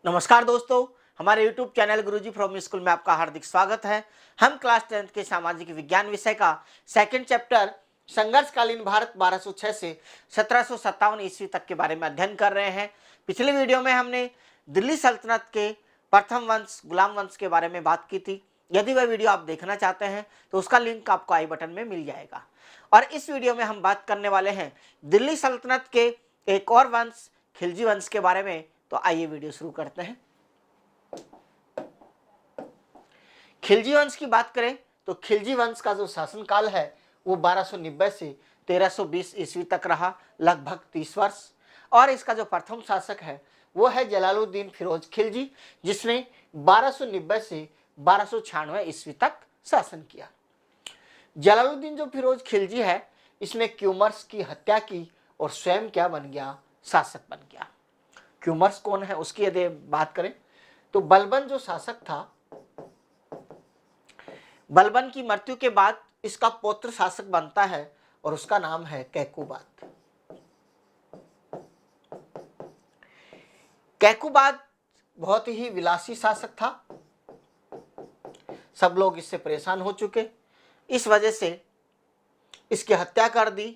नमस्कार दोस्तों, हमारे YouTube channel Guruji from school में आपका हार्दिक स्वागत है। हम क्लास 10th के सामाजिक विज्ञान विषय का सेकंड चैप्टर संघर्षकालीन भारत 1206 से 1757 ईस्वी तक के बारे में अध्ययन कर रहे हैं। पिछले वीडियो में हमने दिल्ली सल्तनत के प्रथम वंश गुलाम वंश के बारे में बात की थी। यदि वह वीडियो आप देखना चाहते हैं तो उसका लिंक आपको आई बटन में मिल जाएगा। और इस वीडियो में हम बात करने वाले हैं दिल्ली सल्तनत के एक और वंश खिलजी वंश के बारे में। तो आइए वीडियो शुरू करते हैं। खिलजी वंश की बात करें तो खिलजी वंश का जो शासनकाल है वो 1290 से 1320 ईस्वी तक रहा, लगभग 30 वर्ष। और इसका जो प्रथम शासक है वो है जलालुद्दीन फिरोज खिलजी, जिसने 1290 से 1296 ईस्वी तक शासन किया। जलालुद्दीन जो फिरोज खिलजी है, इसने क्यूमर्स की हत्या की और स्वयं क्या बन गया, शासक बन गया। क्यूमर्स कौन है उसकी यदि बात करें तो बलबन जो शासक था, बलबन की मृत्यु के बाद इसका पौत्र शासक बनता है और उसका नाम है कैकुबाद। कैकुबाद बहुत ही विलासी शासक था, सब लोग इससे परेशान हो चुके, इस वजह से इसकी हत्या कर दी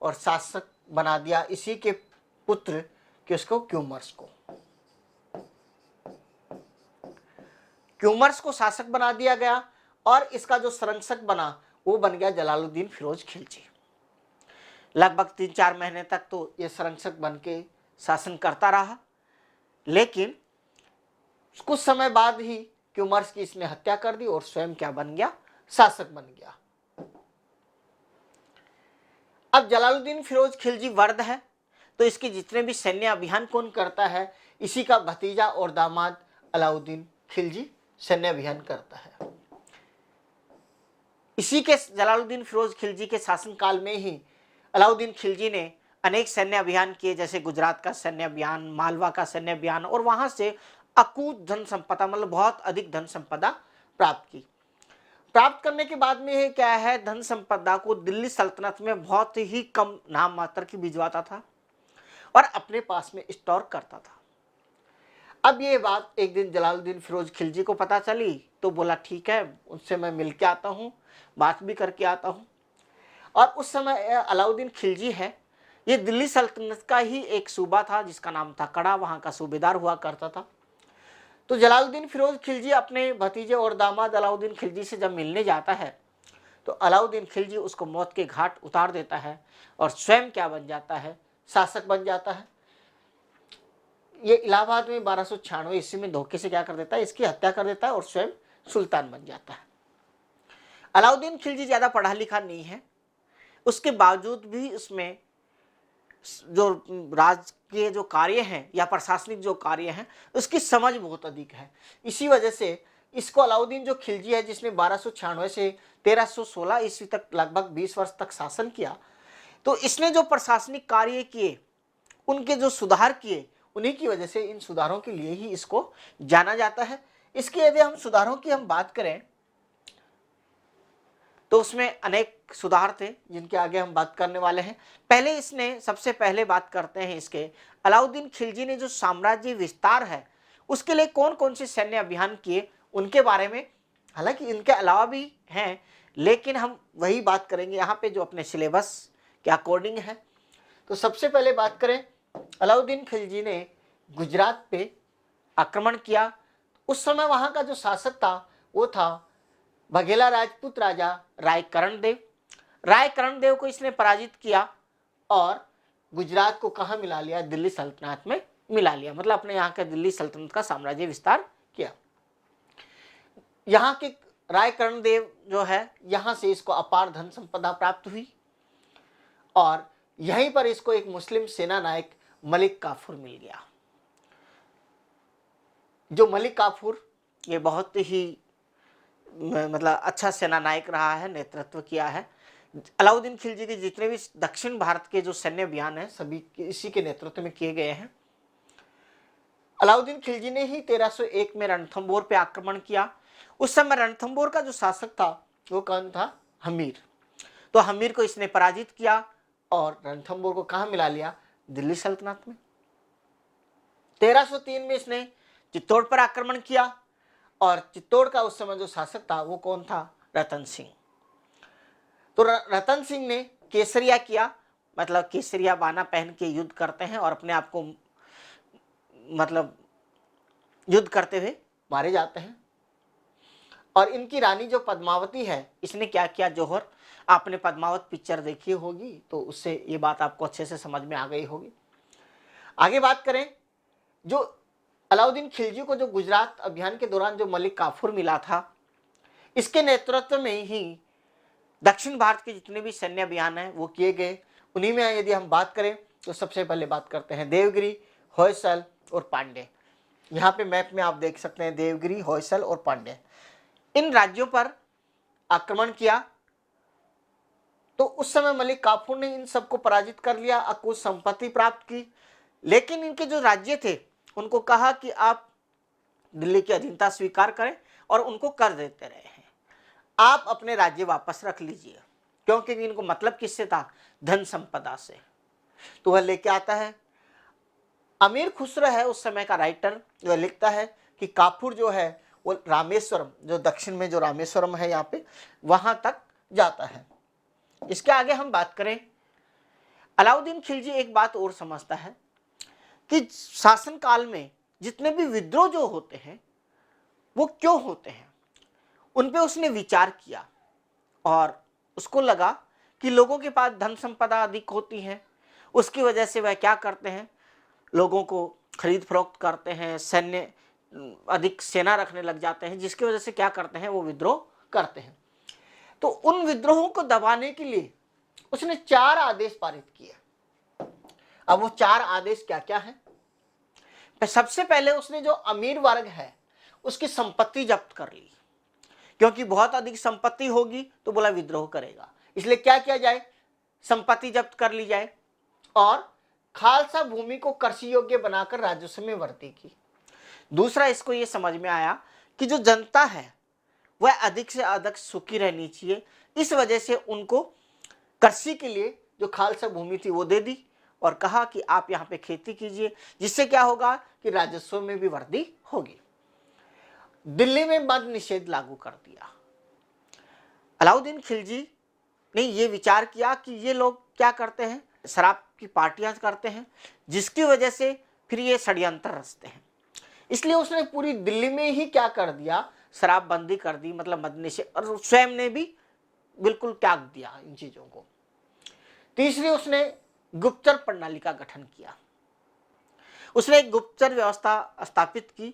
और शासक बना दिया इसी के पुत्र किसको, क्यूमर्स को। क्यूमर्स को शासक बना दिया गया और इसका जो संरक्षक बना वो बन गया जलालुद्दीन फिरोज खिलजी। लगभग 3-4 महीने तक तो ये संरक्षक बन के शासन करता रहा, लेकिन कुछ समय बाद ही क्यूमर्स की इसने हत्या कर दी और स्वयं क्या बन गया, शासक बन गया। अब जलालुद्दीन फिरोज खिलजी वर्द है तो इसके जितने भी सैन्य अभियान कौन करता है, इसी का भतीजा और दामाद अलाउद्दीन खिलजी सैन्य अभियान करता है। इसी के जलालुद्दीन फिरोज खिलजी के शासनकाल में ही अलाउद्दीन खिलजी ने अनेक सैन्य अभियान किए, जैसे गुजरात का सैन्य अभियान, मालवा का सैन्य अभियान, और वहां से अकूत धन संपदा, मतलब बहुत अधिक धन संपदा प्राप्त की। प्राप्त करने के बाद में ये क्या है, धन संपदा को दिल्ली सल्तनत में बहुत ही कम नाम मात्र की भिजवाता था और अपने पास में स्टोर करता था। अब ये बात एक दिन जलालुद्दीन फिरोज खिलजी को पता चली तो बोला ठीक है, उससे मैं मिल के आता हूँ, बात भी करके आता हूँ। और उस समय अलाउद्दीन खिलजी है, ये दिल्ली सल्तनत का ही एक सूबा था जिसका नाम था कड़ा, वहाँ का सूबेदार हुआ करता था। तो जलालुद्दीन फिरोज खिलजी अपने भतीजे और दामाद अलाउद्दीन खिलजी से जब मिलने जाता है तो अलाउद्दीन खिलजी उसको मौत के घाट उतार देता है और स्वयं क्या बन जाता है, शासक बन जाता है। ये इलाहाबाद में 1296 ईस्वी में धोखे से क्या कर देता है, इसकी हत्या कर देता है और स्वयं सुल्तान बन जाता है। अलाउद्दीन खिलजी ज्यादा पढ़ा लिखा नहीं है, उसके बावजूद भी उसमें जो राजकीय जो कार्य हैं या प्रशासनिक जो कार्य हैं उसकी समझ बहुत अधिक है। इसी वजह से इसको अलाउद्दीन जो खिलजी है, जिसने 1296 से 1316 ईस्वी तक लगभग 20 वर्ष तक शासन किया, तो इसने जो प्रशासनिक कार्य किए, उनके जो सुधार किए, उन्हीं की वजह से, इन सुधारों के लिए ही इसको जाना जाता है। इसके यदि हम सुधारों की हम बात करें तो उसमें अनेक सुधार थे जिनके आगे हम बात करने वाले हैं। पहले इसने, सबसे पहले बात करते हैं इसके, अलाउद्दीन खिलजी ने जो साम्राज्य विस्तार है उसके लिए कौन कौन से सैन्य अभियान किए उनके बारे में। हालांकि इनके अलावा भी हैं, लेकिन हम वही बात करेंगे यहाँ पे जो अपने सिलेबस के अकॉर्डिंग है। तो सबसे पहले बात करें, अलाउद्दीन खिलजी ने गुजरात पे आक्रमण किया। उस समय वहां का जो शासक था वो था बघेला राजपूत राजा राय करणदेव। राय करणदेव को इसने पराजित किया और गुजरात को कहाँ मिला लिया, दिल्ली सल्तनत में मिला लिया, मतलब अपने यहाँ के दिल्ली सल्तनत का साम्राज्य विस्तार किया। यहाँ के राय करणदेव जो है, यहाँ से इसको अपार धन संपदा प्राप्त हुई और यहीं पर इसको एक मुस्लिम सेना नायक मलिक काफूर मिल गया। जो मलिक काफूर ये बहुत ही मतलब अच्छा सेना नायक रहा है, नेतृत्व किया है। अलाउद्दीन खिलजी के जितने भी दक्षिण भारत के जो सैन्य अभियान हैं सभी इसी के नेतृत्व में किए गए हैं। अलाउद्दीन खिलजी ने ही 1301 में रणथंबोर पे आक्रमण किया। उस समय रणथंबोर का जो शासक था वो कौन था, हमीर। तो हमीर को इसने पराजित किया और रणथंबोर को कहाँ मिला लिया, दिल्ली सल्तनत में। 1303 में इसने चित्तौड़ पर आक्रमण किया, और चित्तौड़ का उस समय जो शासक था वो कौन था? रतन सिंह। तो रतन सिंह ने केसरिया किया, मतलब केसरिया बाना पहन के युद्ध करते हैं और अपने आप को मतलब युद्ध करते हुए मारे जाते हैं। और इनकी रानी जो पद्मावती है, इसने क्या किया? जौहर, आपने पद्मावत पिक्चर देखी होगी तो उससे ये बात आपको अच्छे से समझ में आ गई होगी। आगे बात करें, जो अलाउद्दीन खिलजी को जो गुजरात अभियान के दौरान जो मलिक काफूर मिला था, इसके नेतृत्व में ही दक्षिण भारत के जितने भी सैन्य अभियान हैं वो किए गए। उन्हीं में यदि हम बात करें तो सबसे पहले बात करते हैं देवगिरी, होयसल और पांडे। यहाँ पे मैप में आप देख सकते हैं देवगिरी, होयसल और पांडे, इन राज्यों पर आक्रमण किया। तो उस समय मलिक काफूर ने इन सबको पराजित कर लिया, अकुत संपत्ति प्राप्त की। लेकिन इनके जो राज्य थे उनको कहा कि आप दिल्ली की अधीनता स्वीकार करें, और उनको कर देते रहे हैं, आप अपने राज्य वापस रख लीजिए, क्योंकि इनको मतलब किससे था? धन संपदा से। तो वह लेके आता है। अमीर खुसरो है उस समय का राइटर, जो लिखता है कि काफूर जो है वो रामेश्वरम, जो दक्षिण में जो रामेश्वरम है यहाँ पे, वहां तक जाता है। इसके आगे हम बात करें, अलाउद्दीन खिलजी एक बात और समझता है कि शासन काल में जितने भी विद्रोह जो होते हैं वो क्यों होते हैं, उन पे उसने विचार किया और उसको लगा कि लोगों के पास धन संपदा अधिक होती है, उसकी वजह से वह क्या करते हैं? लोगों को खरीद फरोख्त करते हैं, सैन्य अधिक सेना रखने लग जाते हैं, जिसकी वजह से क्या करते हैं? वो विद्रोह करते हैं। तो उन विद्रोहों को दबाने के लिए उसने 4 आदेश पारित किए। अब वो 4 आदेश क्या क्या है? सबसे पहले उसने जो अमीर वर्ग है उसकी संपत्ति जब्त कर ली, क्योंकि बहुत अधिक संपत्ति होगी तो बोला विद्रोह करेगा, इसलिए क्या किया जाए? संपत्ति जब्त कर ली जाए। और खालसा भूमि को कृषि योग्य बनाकर राजस्व में वृद्धि की। दूसरा, इसको ये समझ में आया कि जो जनता है वह अधिक से अधिक सुखी रहनी चाहिए, इस वजह से उनको कृषि के लिए जो खालसा भूमि थी वो दे दी और कहा कि आप यहाँ पे खेती कीजिए, जिससे क्या होगा कि राजस्व में भी वृद्धि होगी। दिल्ली में मद निषेध लागू कर दिया। अलाउद्दीन खिलजी ने ये विचार किया कि ये लोग क्या करते हैं? शराब की पार्टियां करते हैं, जिसकी वजह से फिर ये षड्यंत्र रचते हैं। इसलिए उसने पूरी दिल्ली में ही क्या कर दिया? शराब बंदी कर दी, मतलब मद निषेध, और स्वयं ने भी बिल्कुल त्याग दिया इन चीजों को। तीसरी, उसने गुप्तचर प्रणाली का गठन किया। उसने एक गुप्तचर व्यवस्था स्थापित की।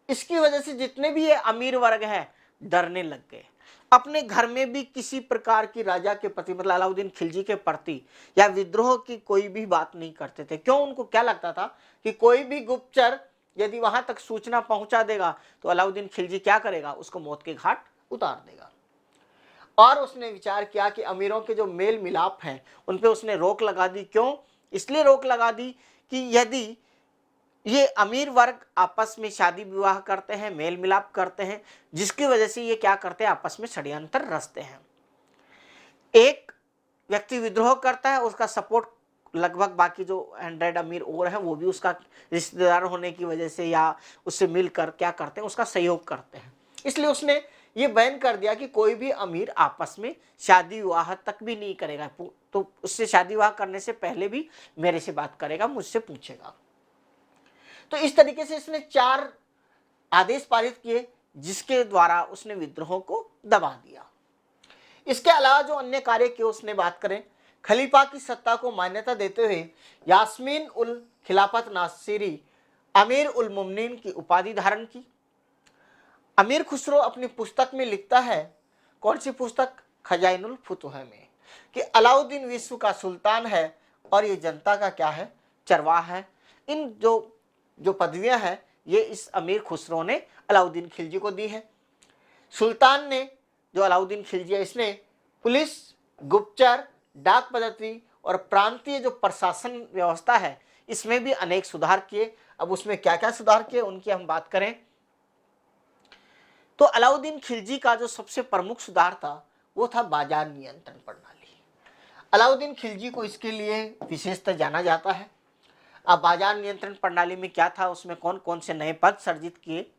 इसकी वजह से जितने भी ये अमीर वर्ग है डरने लग गए, अपने घर में भी किसी प्रकार की राजा के प्रति, मतलब अलाउद्दीन खिलजी के प्रति या विद्रोह की कोई भी बात नहीं करते थे। क्यों? उनको क्या लगता था कि कोई भी गुप्तचर यदि वहां तक सूचना पहुंचा देगा तो अलाउद्दीन खिलजी क्या करेगा? उसको मौत के घाट उतार देगा। और उसने विचार किया कि अमीरों के जो मेल मिलाप हैं उन पे उसने रोक लगा दी। क्यों? इसलिए रोक लगा दी कि यदि ये अमीर वर्ग आपस में शादी विवाह करते हैं, मेल मिलाप करते हैं, जिसकी वजह से ये क्या करते हैं? आपस में षड्यंत्र रचते हैं। एक व्यक्ति विद्रोह करता है, उसका सपोर्ट लगभग बाकी जो 100 अमीर और हैं वो भी उसका रिश्तेदार होने की वजह से या उससे मिलकर क्या करते हैं? उसका सहयोग करते हैं। इसलिए उसने ये बैन कर दिया कि कोई भी अमीर आपस में शादी विवाह तक भी नहीं करेगा, तो उससे शादी विवाह करने से पहले भी मेरे से बात करेगा, मुझसे पूछेगा। तो इस तरीके से इसने 4 आदेश पारित किए, जिसके द्वारा उसने विद्रोह को दबा दिया। इसके अलावा जो अन्य कार्य किए उसने बात करें, खलीफा की सत्ता को मान्यता देते हुए यास्मीन उल खिलाफत नासिरी अमीर उल मुमनीन की उपाधि धारण की। अमीर खुसरो अपनी पुस्तक में लिखता है, कौन सी पुस्तक? खजाइनुल फुतुह में, कि अलाउद्दीन विश्व का सुल्तान है और ये जनता का क्या है? चरवाहा है। इन जो पदवियां हैं ये इस अमीर खुसरो ने अलाउद्दीन खिलजी को दी है। सुल्तान ने, जो अलाउद्दीन खिलजी है, इसने पुलिस, गुप्तचर, डाक पद्धति और प्रांतीय जो प्रशासन व्यवस्था है इसमें भी अनेक सुधार किए। अब उसमें क्या क्या सुधार किए उनकी हम बात करें तो अलाउद्दीन खिलजी का जो सबसे प्रमुख सुधार था वो था बाजार नियंत्रण प्रणाली। अलाउद्दीन खिलजी को इसके लिए विशेषतः जाना जाता है। अब बाजार नियंत्रण प्रणाली में क्या था, उसमें कौन कौन से नए पद सर्जित किए।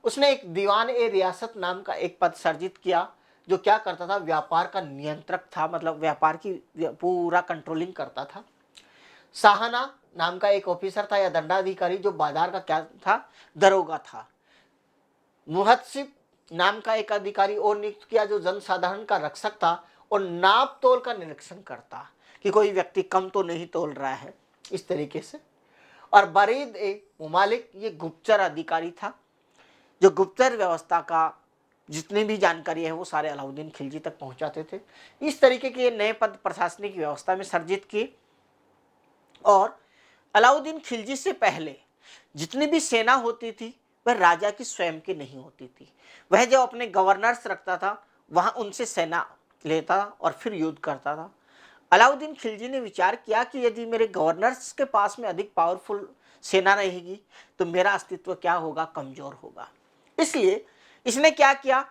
उसने एक दीवान ए रियासत नाम का एक पद सर्जित किया, जो क्या करता था, व्यापार का नियंत्रक था, मतलब व्यापार की पूरा कंट्रोलिंग करता था। साहना नाम का एक ऑफिसर था या दंडाधिकारी, जो बाजार का क्या था, दरोगा था। मुहत्सिब नाम का एक अधिकारी और नियुक्त किया, जो जनसाधारण का रक्षक था और नाप तोल का निरीक्षण करता कि कोई व्यक्ति कम तो नहीं तोल रहा है, इस तरीके से। और बरीद ए मुमालिक, ये गुप्तचर अधिकारी था, जो गुप्तचर व्यवस्था का जितनी भी जानकारी है वो सारे अलाउद्दीन खिलजी तक पहुंचाते थे। इस तरीके के नए पद प्रशासनिक व्यवस्था में सर्जित किए। और अलाउद्दीन खिलजी से पहले जितनी भी सेना होती थी वह राजा की स्वयं की नहीं होती थी। वह जो अपने गवर्नर्स रखता था वहां उनसे सेना लेता और फिर युद्ध करता था। अलाउद्दीन खिलजी ने विचार किया कि यदि मेरे गवर्नर्स के पास में अधिक पावरफुल सेना रहेगी तो मेरा अस्तित्व क्या होगा, कमजोर होगा। इसलिए इसने क्या किया,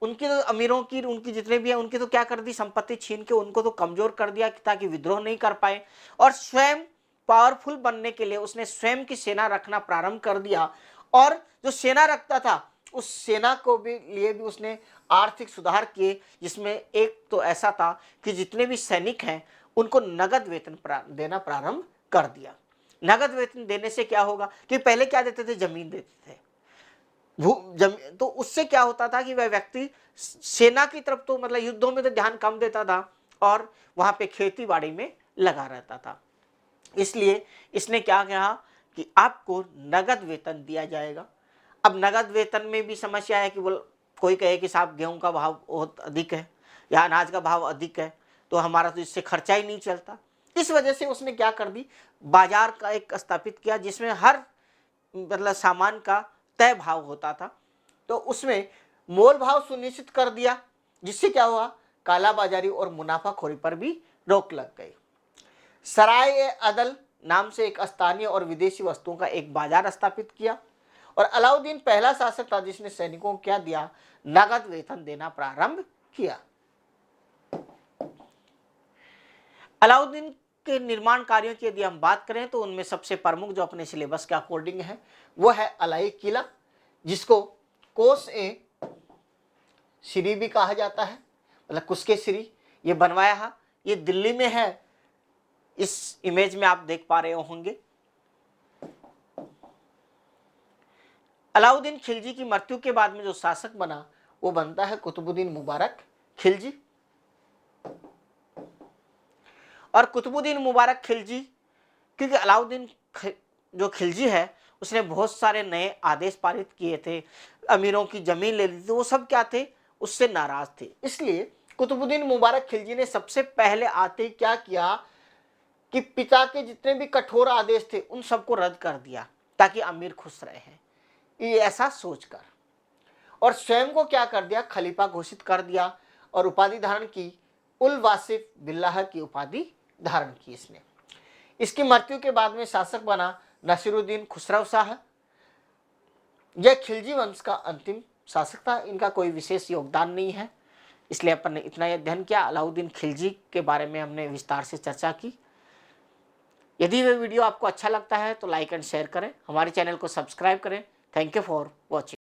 उनके तो अमीरों की, उनकी जितने भी हैं उनकी तो क्या कर दी, संपत्ति छीन के उनको तो कमजोर कर दिया ताकि विद्रोह नहीं कर पाए। और स्वयं पावरफुल बनने के लिए उसने स्वयं की सेना रखना प्रारंभ कर दिया। और जो सेना रखता था उस सेना को भी लिए भी उसने आर्थिक सुधार किए, जिसमें एक तो ऐसा था कि जितने भी सैनिक हैं उनको नगद वेतन देना प्रारंभ कर दिया। नगद वेतन देने से क्या होगा कि पहले क्या देते थे, जमीन देते थे, तो उससे क्या होता था कि वह व्यक्ति सेना की तरफ तो मतलब युद्धों में तो ध्यान कम देता था और वहां पे खेती बाड़ी में लगा रहता था। इसलिए इसने क्या कहा कि आपको नगद वेतन दिया जाएगा। अब नगद वेतन में भी समस्या है कि बोल कोई कहे कि साहब गेहूं का भाव बहुत अधिक है या अनाज का भाव अधिक है तो हमारा तो इससे खर्चा ही नहीं चलता। इस वजह से उसने क्या कर दी, बाजार का एक स्थापित किया जिसमें हर मतलब सामान का तय भाव होता था। तो उसमें मोल भाव सुनिश्चित कर दिया, जिससे क्या हुआ, कालाबाजारी और मुनाफाखोरी पर भी रोक लग गई। सराय ए अदल नाम से एक स्थानीय और विदेशी वस्तुओं का एक बाजार स्थापित किया। और अलाउद्दीन पहला शासक था जिसने सैनिकों को क्या दिया, नगद वेतन देना प्रारंभ किया। अलाउद्दीन के निर्माण कार्यों की यदि हम बात करें तो उनमें सबसे प्रमुख जो अपने सिलेबस के अकॉर्डिंग है वो है अलाई किला, जिसको कोस ए श्री भी कहा जाता है, मतलब कुस्के श्री। ये बनवाया है, ये दिल्ली में है, इस इमेज में आप देख पा रहे होंगे। अलाउद्दीन खिलजी की मृत्यु के बाद में जो शासक बना वो बनता है कुतुबुद्दीन मुबारक खिलजी। और कुतुबुद्दीन मुबारक खिलजी, क्योंकि अलाउद्दीन जो खिलजी है उसने बहुत सारे नए आदेश पारित किए थे, अमीरों की जमीन ले ली थी, वो सब क्या थे, उससे नाराज थे। इसलिए कुतुबुद्दीन मुबारक खिलजी ने सबसे पहले आते क्या किया कि पिता के जितने भी कठोर आदेश थे उन सबको रद्द कर दिया ताकि अमीर खुश रहे, ये ऐसा सोचकर। और स्वयं को क्या कर दिया, खलीफा घोषित कर दिया और उपाधि धारण की, उल वासिफ बिल्लाह की उपाधि धारण की इसने। इसकी मृत्यु के बाद में शासक बना नसीरुद्दीन खुसरो शाह। यह खिलजी वंश का अंतिम शासक था, इनका कोई विशेष योगदान नहीं है, इसलिए अपन ने इतना ही अध्ययन किया। अलाउद्दीन खिलजी के बारे में हमने विस्तार से चर्चा की। यदि वह वीडियो आपको अच्छा लगता है तो लाइक एंड शेयर करें, हमारे चैनल को सब्सक्राइब करें। Thank you for watching.